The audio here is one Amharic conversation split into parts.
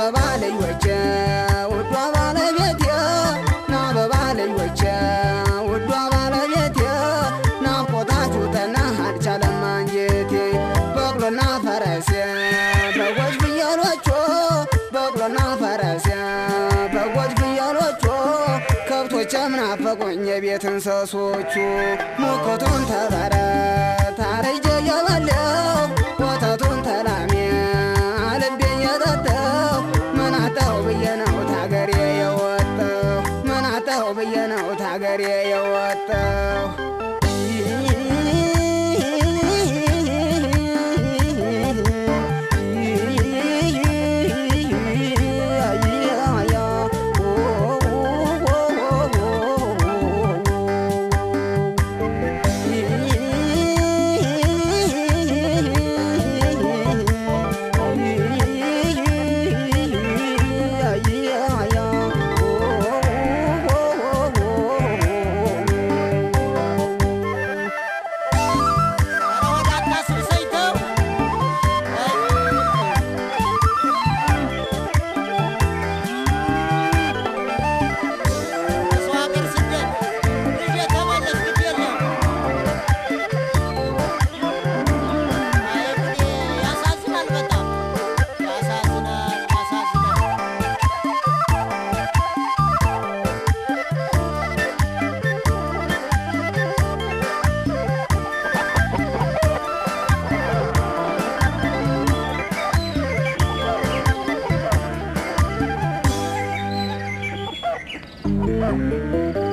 በባልዮቼ ውዷ ባለቤቴ ና በባልዮቼ ውዷ ባለቤቴ ናፍቆታችሁ ጠና አልቻለም አንጀቴ በቅሎና ፈረሴ በጎች ፍየሎቹ በቅሎና ፈረሴ በጎች ፍየሎቹ ከብቶቼም ናፈቁኝ የቤት እንስሶቹ ሙክቱን ተበረት አርጄ እየበላሁ ወተቱን ተላሜ አልቤ እየጠጣሁ ምን አጣሁ ብዬ ነው ታገሬ የወጣሁ ምን አጣሁ ብዬ ነው ታገሬ የወጣሁ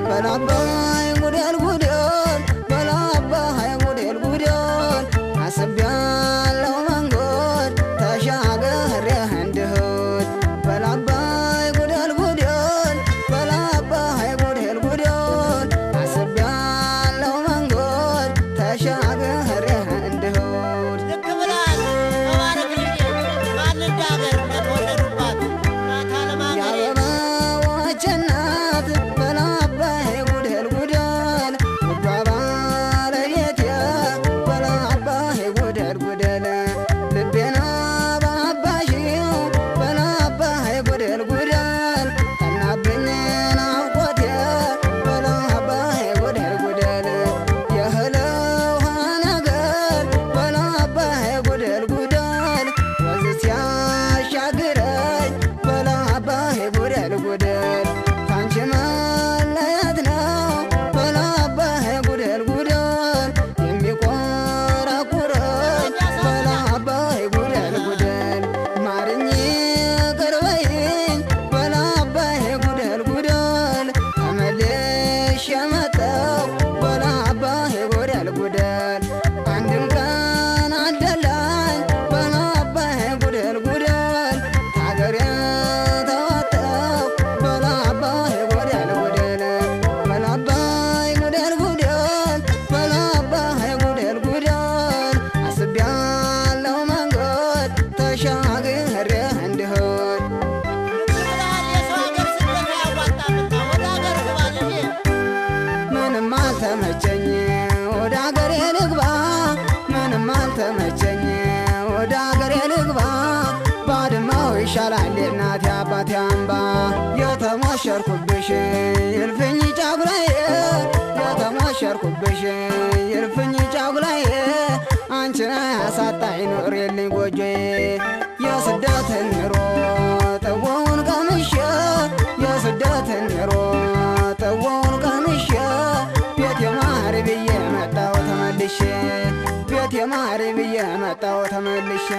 በላባይ ጉዴል ጉዴል በላባይ ጉዴል ጉዴል አስቤያለሁ መንገድ ተሻግሬ እንድሄድ በላባይ ጉዴል ጉዴል በላባይ ጉዴል ጉዴል አስቤያለሁ መንገድ ተሻግሬ እንድሄድ ልክ ብለሃል ተባረክ ልጄ ማን እንዳገር እንደተወለዱባት እናት አለማገሬ የአበባዎች እናት በላባይ ጉዴል ጉዴል ውዷ ባለቤቴ በላባይ ጉዴል ጉዴል ልቤና ባባሽው በላባይ ጉዴል ጉዴል ጠናብኝ ናፍቆቴ በላባይ ጉዴል ጉዴል የእህል ውሃ ነገር በላባይ ጉዴል ጉዴል ወንዝ ሲያሻግረኝ በላባይ ጉዴል ጉዴል ካንቺ መለየት ነው በላባይ ጉዴል ጉዴል የሚቆረቁረኝ በላባይ ጉዴል ጉዴል ማርኝ ይቅር በይኝ በላባይ ጉዴል ጉዴል ተመልሼ መጣሁ በላባይ ጉዴል ጉዴል አንድም ቀን አልደላኝ በላባይ ጉዴል ጉዴል ታገሬ ተወጣሁ በላባይ ጉዴል ጉዴል በላባይ ጉዴል ጉዴል በላባይ ጉዴል ጉዴል አስቤያለሁ መንገድ ተሻግሬ እንድሄድ ልክ ብለሃል የሰው ሀገር ስደት አያዋጣምና ወደ ሀገር ግባ ልጄ ምንም አልተመቸኝ ወደ አገሬ ልግባ ምንም አልተመቸኝ ወደ አገሬ ልግባ ባድማው ይሻላል የእናቴ አባቴ አምባ የተሞሸርኩብሽ የእልፍኝ ጫጉላዬ የተሞሸርኩብሽ የእልፍኝ ጫጉላዬ አንቺን አያሳጣኝ ኑሬልኝ ጎጆዬ የስደትን ኑሮ ጥዋውን ቀምሼ የስደትን ኑሮ ጥዋውን ቀምሼ ቤት የማር ብዬ መጣሁ ተመልሼ ቤት የማር ብዬ መጣሁ ተመልሼ